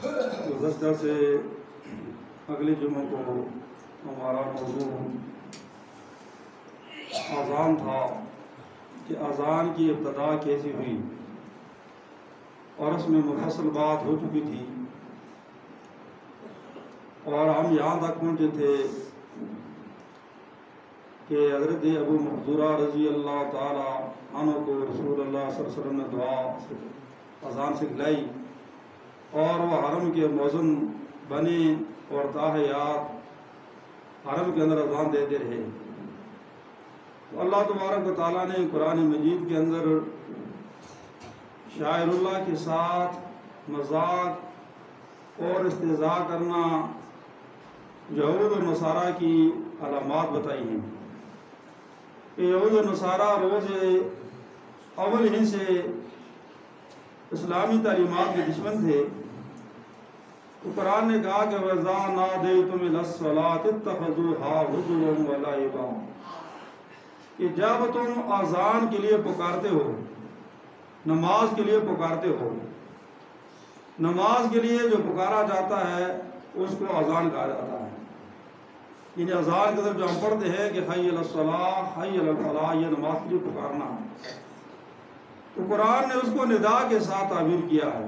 گزشتہ سے اگلے جمعہ کو ہمارا موضوع اذان تھا کہ اذان کی ابتدا کیسی ہوئی، اور اس میں مفصل بات ہو چکی تھی، اور ہم یہاں تک پہنچے تھے کہ حضرت ابو محذورہ رضی اللہ تعالی عنہ کو رسول اللہ صلی اللہ علیہ وسلم نے دعا اذان سکھلائی، اور وہ حرم کے مؤذن بنے اور تا حیات حرم کے اندر اذان دیتے رہے۔ تو اللہ تبارک و تعالیٰ نے قرآن مجید کے اندر شاعر اللہ کے ساتھ مذاق اور استہزاء کرنا یہود و نصارہ کی علامات بتائی ہیں کہ یہود و نصارہ روز اول ہی سے اسلامی تعلیمات کے دشمن تھے۔ تو قرآن نے کہا کہ وَإِذَا نَادَيْتُمْ إِلَى الصَّلَاةِ اتَّخَذُوهَا هُزُوًا وَلَعِبًا، کہ جب تم اذان کے لیے پکارتے ہو، نماز کے لیے پکارتے ہو، نماز کے لیے جو پکارا جاتا ہے اس کو اذان کہا جاتا ہے۔ یعنی اذان کے اندر جو ہم پڑھتے ہیں کہ حی علی الصلاۃ حی علی الفلاح، یہ نماز کے لیے پکارنا ہے، تو قرآن نے اس کو ندا کے ساتھ تعبیر کیا ہے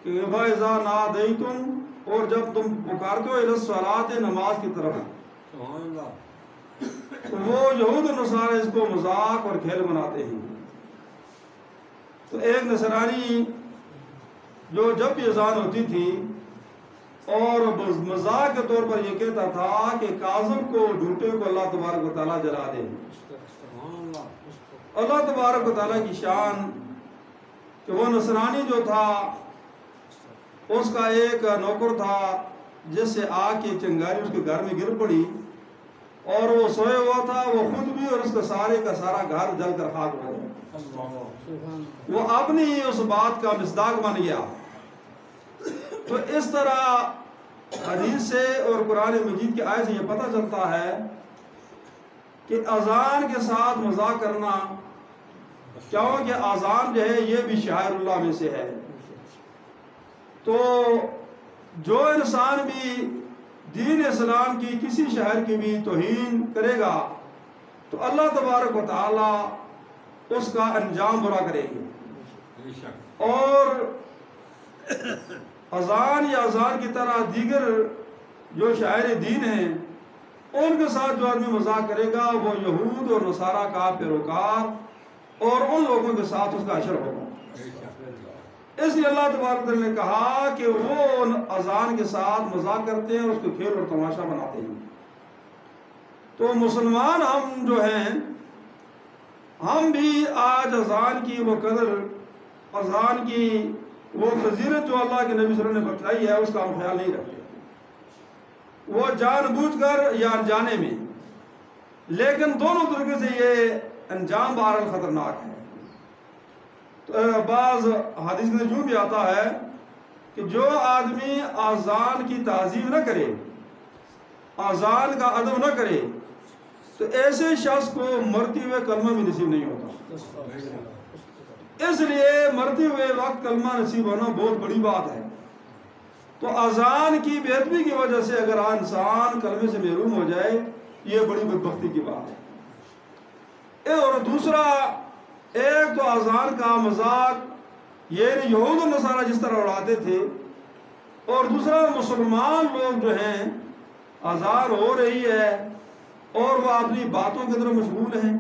کہ وَإِذَا نَادَيْتُمْ، اور جب تم پکارتے ہو الی الصلاۃ، نماز کی طرف، تو وہ یہود و نصارہ اس کو مذاق اور کھیل بناتے ہیں۔ تو ایک نصرانی جو جب بھی اذان ہوتی تھی اور مذاق کے طور پر یہ کہتا تھا کہ کاظم کو ڈھونٹے کو اللہ تبارک و تعالیٰ جلا دے۔ اللہ تبارک و تعالیٰ کی شان کہ وہ نصرانی جو تھا اس کا ایک نوکر تھا جس سے آگ کی چنگاری اس کے گھر میں گر پڑی، اور وہ سوئے ہوا تھا، وہ خود بھی اور اس کا سارا گھر جل کر خاک ہو گیا۔ وہ اپنی ہی اس بات کا مصداق بن گیا۔ تو اس طرح حدیث سے اور قرآن مجید کی آیت سے یہ پتہ چلتا ہے کہ اذان کے ساتھ مذاق کرنا، کیونکہ اذان جو ہے یہ بھی شعائر اللہ میں سے ہے۔ تو جو انسان بھی دین اسلام کی کسی شاعر کی بھی توہین کرے گا تو اللہ تبارک و تعالی اس کا انجام برا کرے گی۔ اور اذان یا اذان کی طرح دیگر جو شاعر دین ہیں ان کے ساتھ جو آدمی مذاق کرے گا وہ یہود اور نصارہ کا پیروکار اور ان لوگوں کے ساتھ اس کا حشر ہوگا۔ اس لیے اللہ تبارک و تعالی نے کہا کہ وہ اذان کے ساتھ مذاق کرتے ہیں اور اس کو کھیل اور تماشا بناتے ہیں۔ تو مسلمان ہم جو ہیں، ہم بھی آج اذان کی وہ قدر، اذان کی وہ فضیلت جو اللہ کے نبی صلی اللہ علیہ وسلم نے بتلائی ہے اس کا ہم خیال نہیں رکھتے، وہ جان بوجھ کر یا انجانے میں، لیکن دونوں طریقے سے یہ انجام بہرحال خطرناک ہے۔ تو بعض حدیث میں جو بھی آتا ہے کہ جو آدمی اذان کی تعظیم نہ کرے، اذان کا ادب نہ کرے، تو ایسے شخص کو مرتے ہوئے کلمہ بھی نصیب نہیں ہوتا۔ اس لیے مرتے ہوئے وقت کلمہ نصیب ہونا بہت بڑی بات ہے۔ تو اذان کی بے ادبی کی وجہ سے اگر انسان کلمے سے محروم ہو جائے، یہ بڑی بدبختی کی بات ہے۔ اور دوسرا، ایک تو اذان کا مذاق یہ یہود و نصارہ جس طرح اڑاتے تھے، اور دوسرا مسلمان لوگ جو ہیں اذان ہو رہی ہے اور وہ اپنی باتوں کے اندر مشغول ہیں،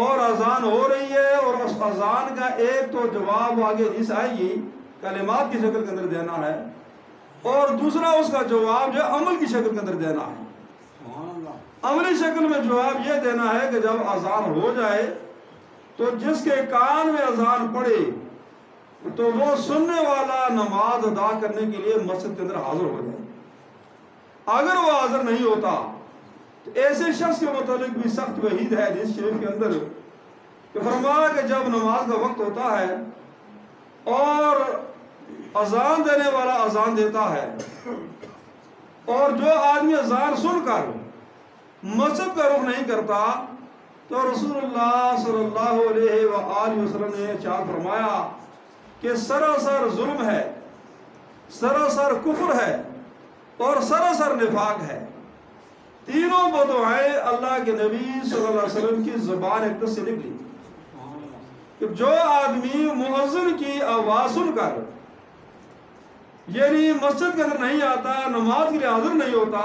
اور اذان ہو رہی ہے اور اس اذان کا ایک تو جواب آگے حدیث آئے گی کلمات کی شکل کے اندر دینا ہے، اور دوسرا اس کا جواب جو عمل کی شکل کے اندر دینا ہے۔ عملی شکل میں جواب یہ دینا ہے کہ جب اذان ہو جائے تو جس کے کان میں اذان پڑے تو وہ سننے والا نماز ادا کرنے کے لیے مسجد کے اندر حاضر ہو جائے۔ اگر وہ حاضر نہیں ہوتا تو ایسے شخص کے متعلق بھی سخت وعید ہے حدیث شریف کے اندر کہ فرمایا کہ جب نماز کا وقت ہوتا ہے اور اذان دینے والا اذان دیتا ہے اور جو آدمی اذان سن کر مسجد کا رخ نہیں کرتا تو رسول اللہ صلی اللہ علیہ وآلہ وسلم نے ارشاد فرمایا کہ سراسر ظلم ہے سراسر کفر ہے اور سراسر نفاق ہے۔ تینوں بدعائیں اللہ کے نبی صلی اللہ علیہ وسلم کی زبان اقدس سے نکلی کہ جو آدمی مؤذن کی آواز سن کر یعنی مسجد کے اندر نہیں آتا، نماز کے لیے حاضر نہیں ہوتا،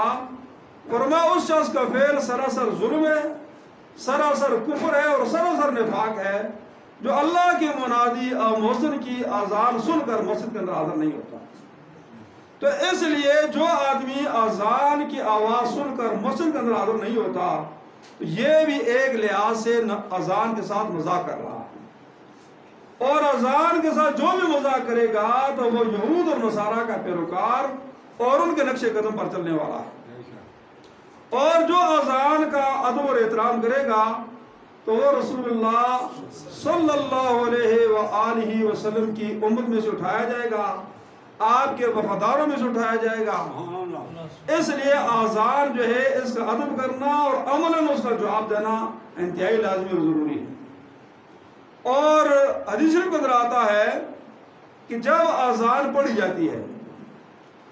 فرمایا اس شخص کا فعل سراسر ظلم ہے، سراسر کفر ہے اور سراسر نفاق ہے، جو اللہ کے منادی اور مؤذن کی اذان سن کر مسجد کے اندر حاضر نہیں ہوتا۔ تو اس لیے جو آدمی اذان کی آواز سن کر مسجد کے اندر حاضر نہیں ہوتا، تو یہ بھی ایک لحاظ سے اذان کے ساتھ مذاق کر رہا ہے، اور اذان کے ساتھ جو بھی مذاق کرے گا تو وہ یہود اور نصارہ کا پیروکار اور ان کے نقش قدم پر چلنے والا ہے۔ اور جو اذان کا ادب اور احترام کرے گا تو وہ رسول اللہ صلی اللہ علیہ وآلہ وسلم کی امت میں سے اٹھایا جائے گا، آپ کے وفاداروں میں سے اٹھایا جائے گا۔ اس لیے اذان جو ہے اس کا ادب کرنا اور عملاً اس کا جواب دینا انتہائی لازمی اور ضروری ہے۔ اور حدیث شریف کے اندر آتا ہے کہ جب اذان پڑھی جاتی ہے،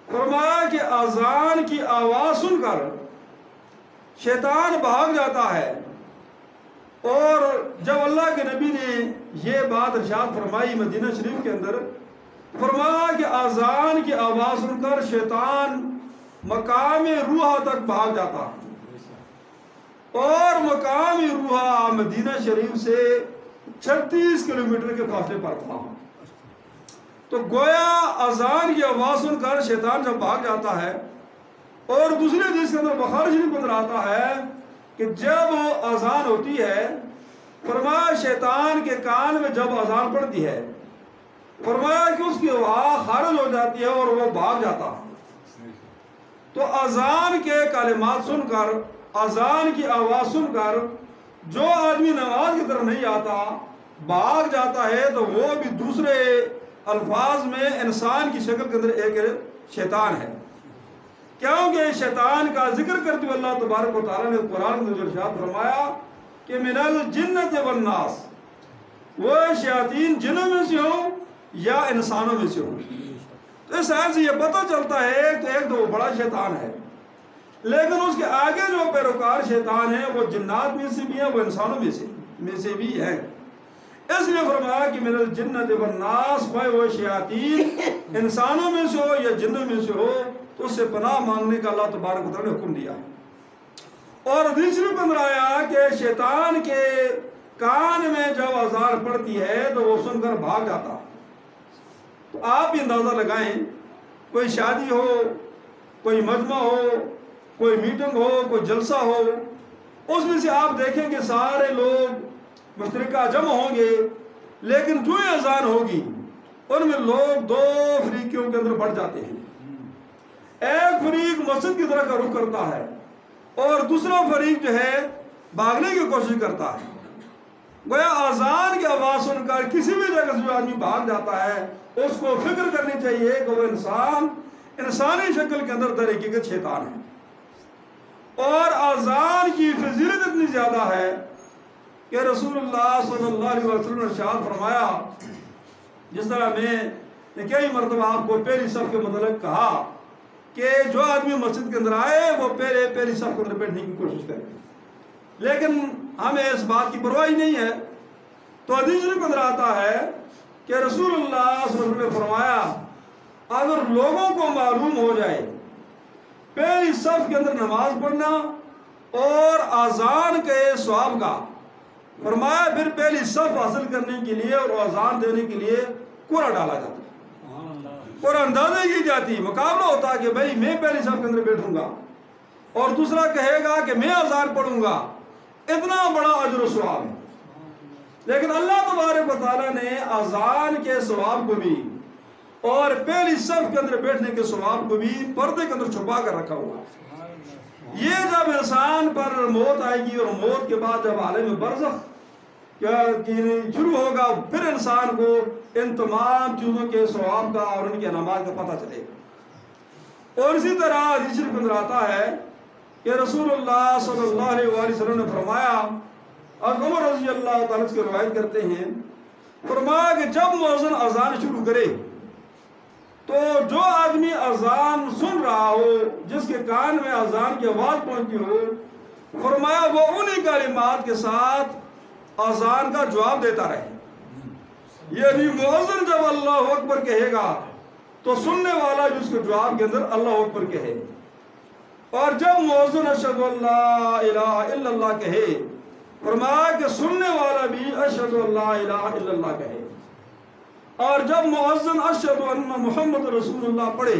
فرمایا کہ اذان کی آواز سن کر شیطان بھاگ جاتا ہے، اور جب اللہ کے نبی نے یہ بات ارشاد فرمائی مدینہ شریف کے اندر، فرمایا کہ اذان کی آواز سن کر شیطان مقام روحہ تک بھاگ جاتا ہے، اور مقام روحہ مدینہ شریف سے 36 کلومیٹر کے فاصلے پر تھا۔ تو گویا اذان کی آواز سن کر شیطان جب بھاگ جاتا ہے، اور دوسری حدیث کے اندر بخاری شریف کے اندر آتا ہے کہ جب اذان ہوتی ہے، فرمایا شیطان کے کان میں جب اذان پڑتی ہے، فرمایا کہ اس کی آواز خارج ہو جاتی ہے اور وہ بھاگ جاتا۔ تو اذان کے کلمات سن کر، اذان کی آواز سن کر جو آدمی نماز کی طرف نہیں آتا، بھاگ جاتا ہے، تو وہ بھی دوسرے الفاظ میں انسان کی شکل کے اندر ایک شیطان ہے، کیونکہ شیطان کا ذکر کرتے ہوئے اللہ تبارک و تعالیٰ نے قرآن میں جو ارشاد فرمایا کہ من الجنت والناس، وہ شیاطین جنوں میں سے ہوں یا انسانوں میں سے ہوں۔ تو اس آیت سے یہ پتہ چلتا ہے کہ ایک تو وہ بڑا شیطان ہے، لیکن اس کے آگے جو پیروکار شیطان ہیں وہ جنات میں سے بھی ہیں، وہ انسانوں میں سے بھی ہیں۔ اس لیے فرمایا کہ من الجنت والناس، وہ شیاطین انسانوں میں سے ہو یا جنوں میں سے ہو، تو اس سے پناہ مانگنے کا اللہ تبارک و تعالیٰ نے حکم دیا۔ اور حدیث شریف کے اندر آیا کہ شیطان کے کان میں جب اذان پڑتی ہے تو وہ سن کر بھاگ جاتا۔ تو آپ بھی اندازہ لگائیں، کوئی شادی ہو، کوئی مجمع ہو، کوئی میٹنگ ہو، کوئی جلسہ ہو، اس میں سے آپ دیکھیں کہ سارے لوگ مشترکہ جمع ہوں گے، لیکن جو ہی اذان ہوگی ان میں لوگ دو فریقوں کے اندر بڑھ جاتے ہیں۔ ایک فریق مسجد کی طرف کا رخ کرتا ہے اور دوسرا فریق جو ہے بھاگنے کی کوشش کرتا ہے۔ گویا اذان کی آواز سن کر کسی بھی جگہ سے جو آدمی بھاگ جاتا ہے، اس کو فکر کرنی چاہیے کہ وہ انسانی شکل کے اندر در حقیقت شیطان ہے۔ اور اذان کی فضیلت اتنی زیادہ ہے کہ رسول اللہ صلی اللہ علیہ وسلم نے ارشاد فرمایا، جس طرح میں نے کئی مرتبہ آپ کو پہلی صف کے متعلق کہا کہ جو آدمی مسجد کے اندر آئے وہ پہلی صف کے اندر بیٹھنے کی کوشش کرے، لیکن ہمیں اس بات کی پرواہ نہیں ہے۔ تو حدیث کے اندر آتا ہے کہ رسول اللہ صلی اللہ علیہ وسلم نے فرمایا، اگر لوگوں کو معلوم ہو جائے پہلی صف کے اندر نماز پڑھنا اور اذان کے ثواب کا، فرمایا پھر پہلی صف حاصل کرنے کے لیے اور اذان دینے کے لیے قرعہ ڈالا جاتا، قرعہ اندازی کی جاتی، مقابلہ ہوتا کہ بھائی میں پہلی صف کے اندر بیٹھوں گا اور دوسرا کہے گا کہ میں اذان پڑھوں گا، اتنا بڑا اجر و ثواب ہے۔ لیکن اللہ تبارک و تعالیٰ نے اذان کے ثواب کو بھی اور پہلی صف کے اندر بیٹھنے کے ثواب کو بھی پردے کے اندر چھپا کر رکھا ہوا ہے۔ یہ جب انسان پر موت آئے گی اور موت کے بعد جب عالم برزخ شروع ہوگا، پھر انسان کو ان تمام چیزوں کے ثواب کا اور ان کے انعامات کا پتہ چلے گا۔ اور اسی طرح حدیث شریف کے اندر آتا ہے کہ رسول اللہ صلی اللہ علیہ وآلہ وسلم نے فرمایا، اور عمر رضی اللہ تعالیٰ اس کی روایت کرتے ہیں، فرمایا کہ جب مؤذن اذان شروع کرے تو جو آدمی اذان سن رہا ہو، جس کے کان میں اذان کی آواز پہنچتی ہو، فرمایا وہ انہی کلمات کے ساتھ اذان کا جواب دیتا رہے۔ یعنی مؤذن جب اللہ اکبر کہے گا تو سننے والا بھی اس کے جواب کے اندر اللہ اکبر کہے، اور جب مؤذن اشہد ان لا الہ الا اللہ کہے، فرمایا کہ سننے والا بھی اشہد ان لا الہ الا اللہ کہے، اور جب مؤذن اشہد ان محمد رسول اللہ پڑھے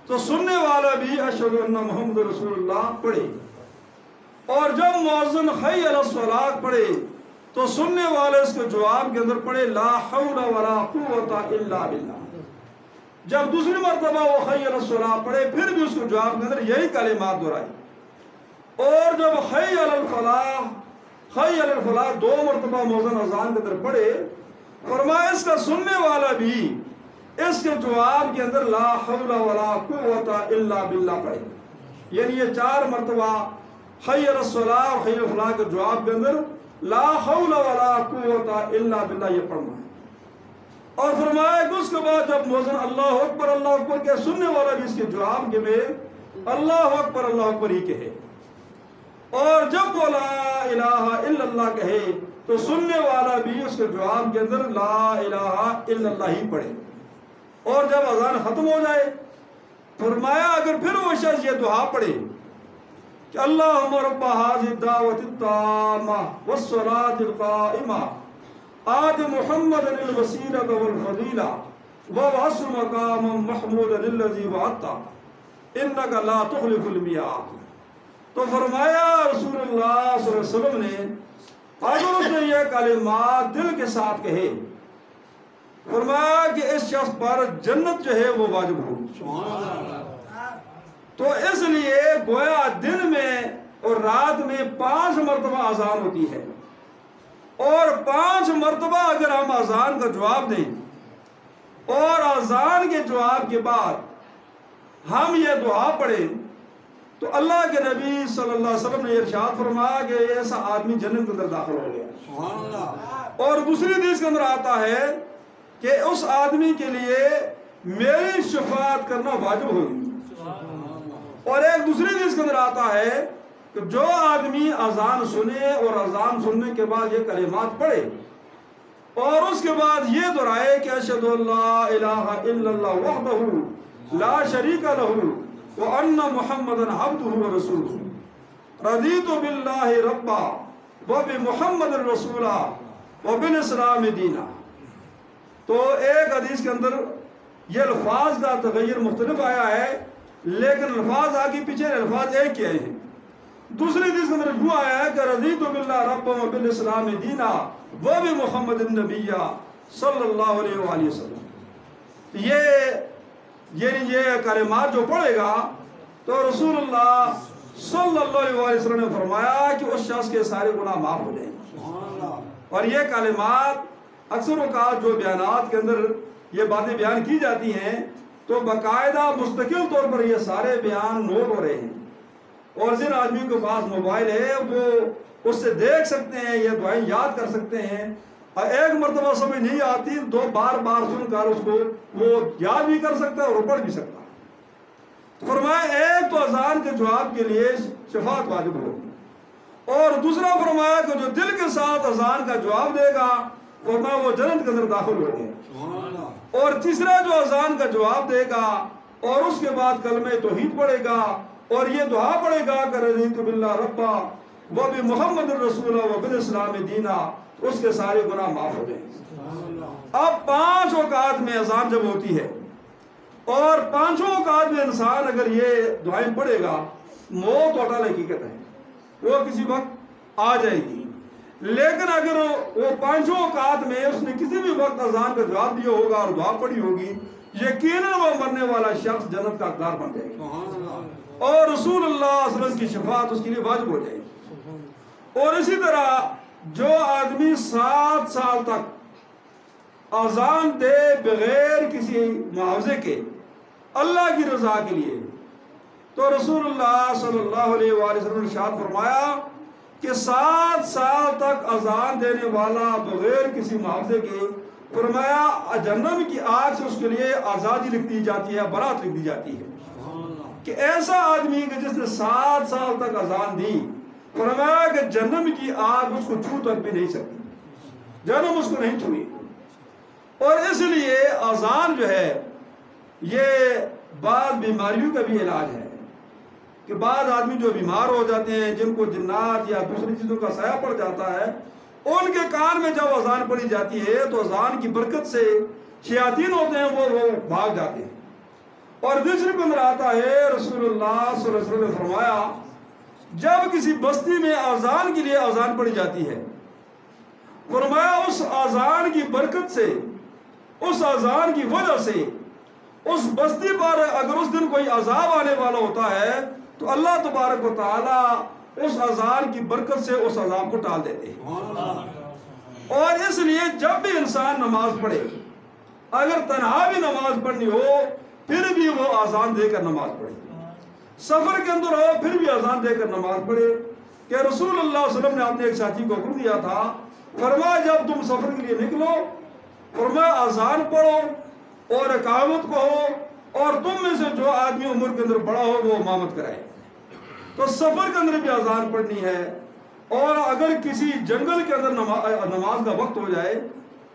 تو سننے والا بھی اشہد ان محمد رسول اللہ پڑھے، اور جب مؤذن حی علی الصلاۃ پڑھے تو سننے والے اس کے جواب کے اندر پڑھے لا حول ولا قوت الا باللہ۔ جب دوسری مرتبہ وہ حی علی الصلاۃ پڑھے پھر بھی اس کے جواب کے اندر یہی کلمات دہرائی، اور جب حی علی الفلاح 2 مرتبہ مؤذن اذان کے اندر پڑھے، فرمایا اس کا سننے والا بھی اس کے جواب کے اندر لا حول ولا قوت الا باللہ پڑھے۔ یعنی یہ 4 مرتبہ حی علی الصلاۃ اور حی علی الفلاح کے جواب کے اندر لا حول ولا قوت الا باللہ یہ پڑھنا ہے۔ اور فرمایا کہ اس کے بعد جب مؤذن اللہ اکبر کہ سننے والا بھی اس کے جواب کے میں اللہ اکبر ہی کہے، اور جب وہ لا الہ الا اللہ کہے تو سننے والا بھی اس کے جواب کے اندر لا الہ الا اللہ ہی پڑھے، اور جب اذان ختم ہو جائے فرمایا اگر پھر وہ شخص یہ دعا پڑھے کہ اللہم رب هذه الدعوة التامة والصلاة القائمة آت محمد الوسیلة والفضیلة وابعثه مقاما محمودا الذی وعدته انک لا تخلف المیعاد۔ تو فرمایا رسول اللہ صلی اللہ علیہ وسلم نے اگر اس نے یہ کلمات دل کے ساتھ کہے، فرمایا کہ اس شخص پر جنت جو ہے وہ واجب ہوگی۔ تو اس لیے گویا دن میں اور رات میں 5 مرتبہ اذان ہوتی ہے، اور 5 مرتبہ اگر ہم اذان کا جواب دیں اور اذان کے جواب کے بعد ہم یہ دعا پڑھیں تو اللہ کے نبی صلی اللہ علیہ وسلم نے ارشاد فرمایا کہ ایسا آدمی جنت کے اندر داخل ہو گیا۔ اور دوسری حدیث کے اندر آتا ہے کہ اس آدمی کے لیے میری شفاعت کرنا واجب ہوگی، اور ایک دوسری حدیث کے اندر آتا ہے کہ جو آدمی اذان سنے اور اذان سننے کے بعد یہ کلمات پڑھے اور اس کے بعد یہ دہرائے کہ اشہد ان لا الہ الا اللہ وحدہ لا شریک لہ وان محمدا عبدہ ورسولہ رضیت باللہ ربا وبمحمد رسولا وبالاسلام دینا۔ تو ایک حدیث کے اندر یہ الفاظ کا تغیر مختلف آیا ہے، لیکن الفاظ آگے پیچھے الفاظ ایک ہی آئے ہیں۔ دوسری حدیث کے اندر یوں آیا ہے کہ رضیت باللہ رب وبالاسلام دینا وبمحمد النبی صلی اللہ علیہ وآلہ وسلم۔ یہ کلمات جو پڑھے گا تو رسول اللہ صلی اللہ علیہ وسلم نے فرمایا کہ اس شخص کے سارے گناہ معاف ہو جائیں گے۔ اور یہ کلمات اکثر اوقات جو بیانات کے اندر یہ باتیں بیان کی جاتی ہیں تو باقاعدہ مستقل طور پر یہ سارے بیان نوٹ ہو رہے ہیں، اور جن آدمی کے پاس موبائل ہے وہ اس سے دیکھ سکتے ہیں، یہ دعائیں یاد کر سکتے ہیں، اور ایک مرتبہ سمجھ نہیں آتی تو بار بار سن کر اس کو وہ یاد بھی کر سکتا ہے اور پڑھ بھی سکتا ہے۔ فرمایا ایک تو اذان کے جواب کے لیے شفاعت واجب ہوگی، اور دوسرا فرمایا کہ جو دل کے ساتھ اذان کا جواب دے گا فرمایا وہ جنت کے اندر داخل ہو گئے، اور تیسرا جو اذان کا جواب دے گا اور اس کے بعد کلمہ توحید پڑھے گا اور یہ دعا پڑھے گا کہ رضیت باللہ ربا وبمحمد الرسول وبالاسلام دینا، اس کے سارے گناہ معاف ہو گئے۔ اب 5 اوقات میں اذان جب ہوتی ہے اور 5 اوقات میں انسان اگر یہ دعائیں پڑھے گا، موت ٹوٹل حقیقت ہے، وہ کسی وقت آ جائے گی، لیکن اگر وہ 5 اوقات میں اس نے کسی بھی وقت اذان کا جواب دیا ہوگا اور دعا پڑھی ہوگی، یقیناً وہ مرنے والا شخص جنت کا حقدار بن جائے گا، اور رسول اللہ صلی اللہ علیہ وسلم کی شفاعت اس کے لیے واجب ہو جائے گی۔ اور اسی طرح جو آدمی 7 سال تک اذان دے بغیر کسی معاوضے کے اللہ کی رضا کے لیے، تو رسول اللہ صلی اللہ علیہ وآلہ وسلم نے ارشاد فرمایا کہ 7 سال تک اذان دینے والا بغیر کسی معاوضے کے فرمایا جہنم کی آگ سے اس کے لیے آزادی لکھ دی جاتی ہے، برات لکھ دی جاتی ہے کہ ایسا آدمی کہ جس نے 7 سال تک اذان دی، فرمایا کہ جہنم کی آگ اس کو چھو تک بھی نہیں سکتی، جہنم اس کو نہیں چھوئی۔ اور اس لیے اذان جو ہے یہ بعض بیماریوں کا بھی علاج ہے کہ بعض آدمی جو بیمار ہو جاتے ہیں، جن کو جنات یا دوسری چیزوں کا سایہ پڑ جاتا ہے، ان کے کان میں جب اذان پڑی جاتی ہے تو اذان کی برکت سے شیاطین ہوتے ہیں وہ بھاگ جاتے ہیں۔ اور دوسری کے اندر آتا ہے رسول اللہ صلی اللہ علیہ وسلم نے فرمایا جب کسی بستی میں اذان کے لیے اذان پڑی جاتی ہے، فرمایا اس اذان کی برکت سے، اس اذان کی وجہ سے اس بستی پر اگر اس دن کوئی عذاب آنے والا ہوتا ہے تو اللہ تبارک و تعالی اس اذان کی برکت سے اس عذاب کو ٹال دیتے ہیں۔ اور اس لیے جب بھی انسان نماز پڑھے، اگر تنہا بھی نماز پڑھنی ہو پھر بھی وہ اذان دے کر نماز پڑھے، سفر کے اندر ہو پھر بھی اذان دے کر نماز پڑھے۔ کہ رسول اللہ صلی اللہ علیہ وسلم نے اپنے ایک ساتھی کو حکم دیا تھا، فرمایا جب تم سفر کے لیے نکلو، فرمایا اذان پڑھو اور اقامت کہو، اور تم میں سے جو آدمی عمر کے اندر بڑا ہو وہ امامت کرائے۔ تو سفر کے اندر بھی اذان پڑھنی ہے۔ اور اگر کسی جنگل کے اندر نماز کا وقت ہو جائے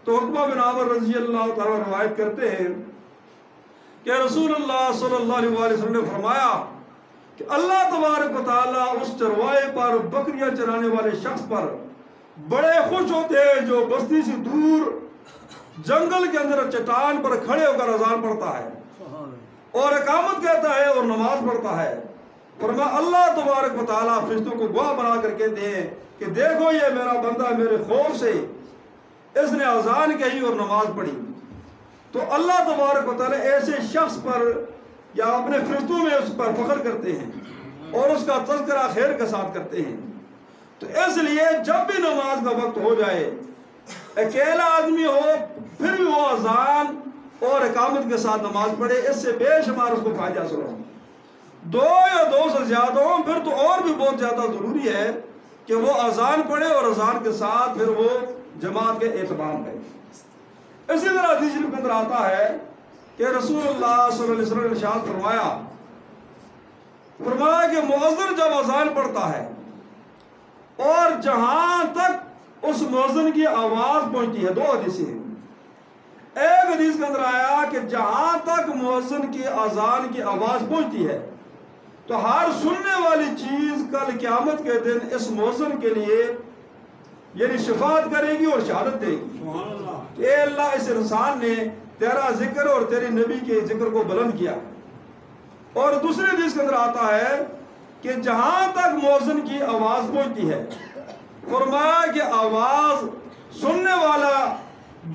تو عقبہ بن عامر رضی اللہ تعالیٰ روایت کرتے ہیں کہ رسول اللہ صلی اللہ علیہ وسلم نے فرمایا کہ اللہ تبارک و تعالیٰ اس چروائے پر، بکریاں چرانے والے شخص پر بڑے خوش ہوتے ہیں جو بستی سے دور جنگل کے اندر چٹان پر کھڑے ہو کر اذان پڑھتا ہے اور اقامت کہتا ہے اور نماز پڑھتا ہے۔ فرمایا اللہ تبارک و تعالیٰ فرشتوں کو گواہ بنا کر کہتے ہیں کہ دیکھو یہ میرا بندہ میرے خوف سے اس نے اذان کہی اور نماز پڑھی۔ تو اللہ تبارک و تعالیٰ ایسے شخص پر یا اپنے فرشتوں میں اس پر فخر کرتے ہیں اور اس کا تذکرہ خیر کے ساتھ کرتے ہیں۔ تو اس لیے جب بھی نماز کا وقت ہو جائے، اکیلا آدمی ہو پھر بھی وہ اذان اور اقامت کے ساتھ نماز پڑھے، اس سے بے شمار اس کو فائدہ حاصل ہو۔ 2 یا 2 سے زیادہ ہوں پھر تو اور بھی بہت زیادہ ضروری ہے کہ وہ اذان پڑھے اور اذان کے ساتھ پھر وہ جماعت کے اہتمام کرے۔ اسی طرح حدیث کے اندر آتا ہے کہ رسول اللہ صلی اللہ علیہ وسلم نے ارشاد فرمایا کہ مؤذن جب اذان پڑھتا ہے اور جہاں تک اس مؤذن کی آواز پہنچتی ہے، 2 حدیثیں ہیں۔ ایک حدیث کے اندر آیا کہ جہاں تک مؤذن کی اذان کی آواز پہنچتی ہے تو ہر سننے والی چیز کل قیامت کے دن اس مؤذن کے لیے یعنی شفاعت کرے گی اور شہادت دے گی کہ اے اللہ اس انسان نے تیرا ذکر اور تیرے نبی کے ذکر کو بلند کیا۔ اور دوسرے حدیث کے اندر آتا ہے کہ جہاں تک مؤذن کی آواز پہنچتی ہے، فرمایا کہ آواز سننے والا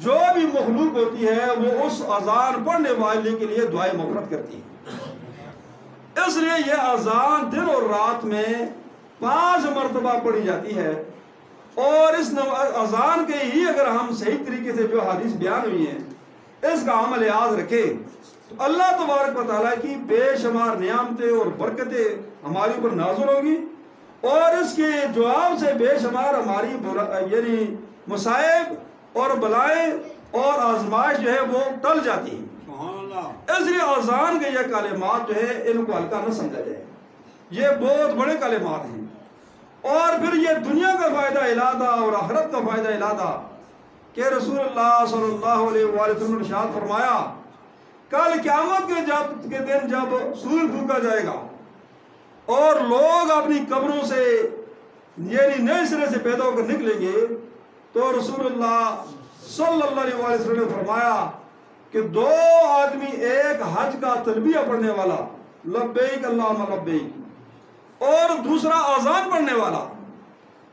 جو بھی مخلوق ہوتی ہے وہ اس اذان پڑھنے والے کے لیے دعائیں مغفرت کرتی ہے۔ اس لیے یہ اذان دن اور رات میں 5 مرتبہ پڑھی جاتی ہے۔ اور اس اذان کے ہی اگر ہم صحیح طریقے سے جو حدیث بیان ہوئی ہیں اس کا عمل یاد رکھیں تو اللہ تبارک و تعالیٰ کی بے شمار نعمتیں اور برکتیں ہمارے اوپر نازل ہوگی، اور اس کے جواب سے بے شمار ہماری یعنی مصائب اور بلائیں اور آزمائش جو ہے وہ ٹل جاتی ہے۔ اس لیے اذان کے یہ کلمات جو ہے ان کو ہلکا نہ سمجھا جائے، یہ بہت بڑے کلمات ہیں، اور پھر یہ دنیا کا فائدہ علادہ اور آخرت کا فائدہ علادہ کہ رسول اللہ صلی اللہ علیہ وسلم نے ارشاد فرمایا کل قیامت کے دن جب سورج پھونکا جائے گا اور لوگ اپنی قبروں سے یعنی نئے سرے سے پیدا ہو کر نکلیں گے تو رسول اللہ صلی اللہ علیہ وسلم نے فرمایا کہ 2 آدمی، ایک حج کا تلبیہ پڑھنے والا لبیک اللہم لبیک اور دوسرا اذان پڑھنے والا،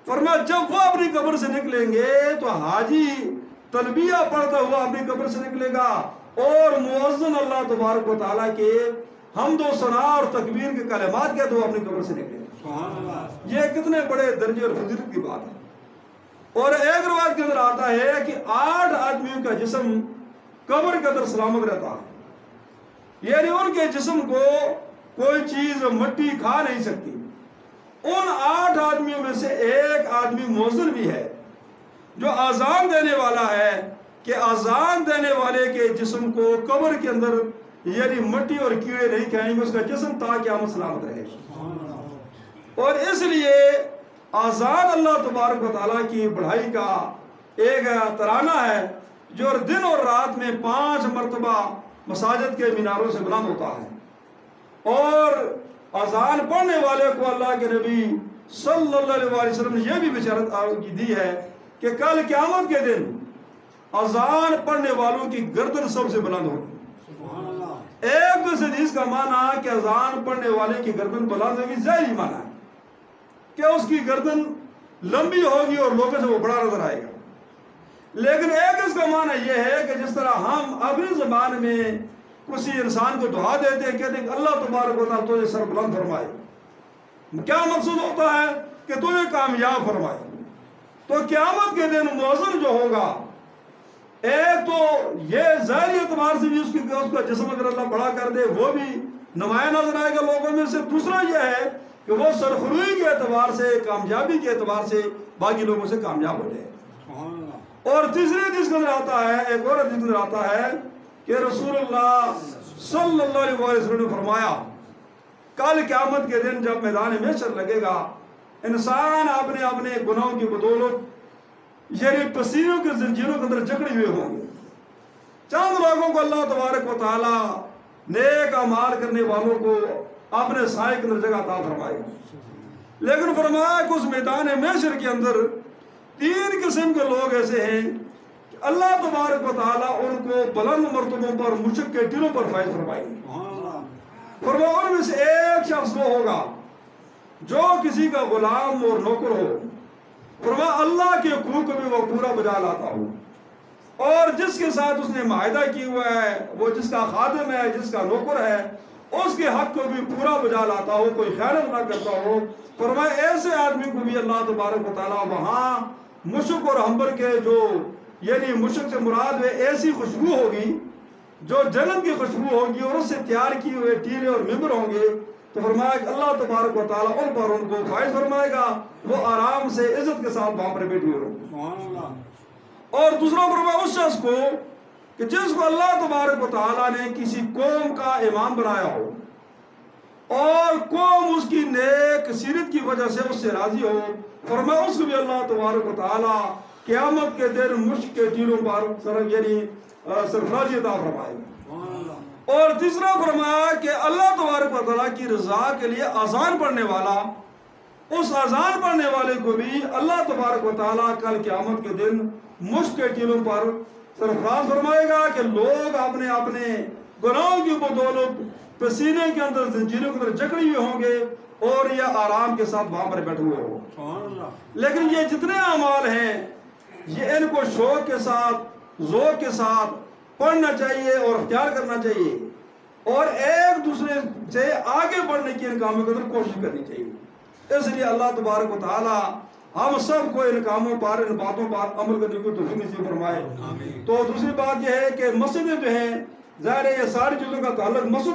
فرمایا جب وہ اپنی قبر سے نکلیں گے تو حاجی تلبیہ پڑھتا ہوا اپنی قبر سے نکلے گا اور مؤذن اللہ تبارک و تعالیٰ کے حمد و ثنا اور تکبیر کے کلمات کہتے ہوئے اپنی قبر سے نکلے گا۔ یہ کتنے بڑے درجے اور فضیلت کی بات ہے۔ اور ایک روایت کے اندر آتا ہے کہ 8 آدمیوں کا جسم قبر کے اندر سلامت رہتا ہے، یعنی ان کے جسم کو کوئی چیز مٹی کھا نہیں سکتی۔ ان 8 آدمیوں میں سے ایک آدمی مؤذن بھی ہے جو اذان دینے والا ہے، کہ اذان دینے والے کے جسم کو قبر کے اندر یعنی مٹی اور کیڑے نہیں کھائیں گے، اس کا جسم تا قیامت سلامت رہے گا۔ اور اس لیے اذان اللہ تبارک و تعالیٰ کی بڑھائی کا ایک ترانہ ہے جو دن اور رات میں 5 مرتبہ مساجد کے میناروں سے بلند ہوتا ہے۔ اور اذان پڑھنے والے کو اللہ کے نبی صلی اللہ علیہ وسلم نے یہ بھی بشارت دی ہے کہ کل قیامت کے دن اذان پڑھنے والوں کی گردن سب سے بلند ہوگی۔ ایک دوسرے حدیث کا معنی کہ اذان پڑھنے والے کی گردن بلند ہوگی، ظاہری معنی ہے کہ اس کی گردن لمبی ہوگی اور لوگوں سے وہ بڑا نظر آئے گا۔ لیکن ایک اس کا معنی یہ ہے کہ جس طرح ہم اپنی زبان میں کسی انسان کو دعا دیتے ہیں، کہتے ہیں کہ اللہ تبارک و تعالیٰ تجھے سر بلند فرمائے، کیا مقصود ہوتا ہے کہ تجھے کامیاب فرمائے۔ تو قیامت کے دن موزن جو ہوگا، ایک تو یہ ظاہری اعتبار سے بھی اس کا جسم اگر اللہ بڑا کر دے وہ بھی نمایاں نظر آئے گا لوگوں میں سے، دوسرا یہ ہے کہ وہ سرخروئی کے اعتبار سے، کامیابی کے اعتبار سے باقی لوگوں سے کامیاب ہو جائے۔ اور تیسری حدیث کے اندر آتا ہے، ایک اور حدیث کے اندر آتا ہے کہ رسول اللہ صلی اللہ علیہ وسلم نے فرمایا کل قیامت کے دن جب میدان محشر لگے گا، انسان اپنے اپنے گناہوں کی بدولت یعنی پسینوں کے زنجیروں کے اندر جکڑے ہوئے ہوں گے۔ چند لوگوں کو اللہ تبارک و تعالی نیک اعمال کرنے والوں کو اپنے سائے کے اندر جگہ عطا فرمائے گا، لیکن فرمایا کہ اس میدان محشر کے اندر 3 قسم کے لوگ ایسے ہیں کہ اللہ تبارک و تعالیٰ ان کو بلند مرتبوں پر مشک کے ٹیلوں پر فائز فرمائے گا۔ فرمایا ان میں سے ایک شخص وہ ہوگا جو کسی کا غلام اور نوکر ہو، فرمایا اللہ کے حقوق کو بھی وہ پورا بجا لاتا ہو، اور جس کے ساتھ اس نے معاہدہ کی ہوا ہے، وہ جس کا خادم ہے، جس کا نوکر ہے، اس کے حق کو بھی پورا بجا لاتا ہو، کوئی خیانت نہ کرتا ہو۔ فرمایا ایسے آدمی کو بھی اللہ تبارک و تعالیٰ وہاں مشک اور عنبر کے جو یعنی مشک سے مراد ہے ایسی خوشبو ہوگی جو جنت کی خوشبو ہوگی، اور اس سے تیار کیے ہوئے ٹیلے اور ممبر ہوں گے۔ تو فرمایا کہ اللہ تبارک و تعالیٰ ان پر ان کو فائز فرمائے گا، وہ آرام سے عزت کے ساتھ وہاں پر بیٹھے ہوئے ہوں گے۔ اور دوسرا فرمایا اس شخص کو کہ جس کو اللہ تبارک و تعالیٰ نے کسی قوم کا امام بنایا ہو اور قوم اس کی نیک سیرت کی وجہ سے اس سے راضی ہو، فرمایا اس کو بھی اللہ تبارک و تعالیٰ قیامت کے دن مشک کے ٹیلوں پر یعنی سرفرازی عطا فرمائے گا۔ اور تیسرا فرمایا کہ اللہ تبارک و تعالیٰ کی رضا کے لیے اذان پڑھنے والا، اس اذان پڑھنے والے کو بھی اللہ تبارک و تعالیٰ کل قیامت کے دن مشک کے ٹیلوں پر سرفراز فرمائے گا کہ لوگ اپنے اپنے گناہوں کی بدولت پسینے کے اندر زنجیروں کے اندر جکڑے ہوئے ہوں گے اور یہ آرام کے ساتھ وہاں پر بیٹھے ہوئے ہوں۔ لیکن یہ جتنے اعمال ہیں یہ ان کو شوق کے ساتھ ذوق کے ساتھ پڑھنا چاہیے اور اختیار کرنا چاہیے، اور ایک دوسرے سے آگے بڑھنے کی ان کاموں کے اندر کوشش کرنی چاہیے۔ اس لیے اللہ تبارک و تعالیٰ ہم سب کو ان کاموں پر، ان باتوں پر عمل کرنے کو توفیق نصیب فرمائے۔ تو دوسری بات یہ ہے کہ مسجدیں جو ہیں ظاہر ہے یہ ساری چیزوں کا تعلق مسجد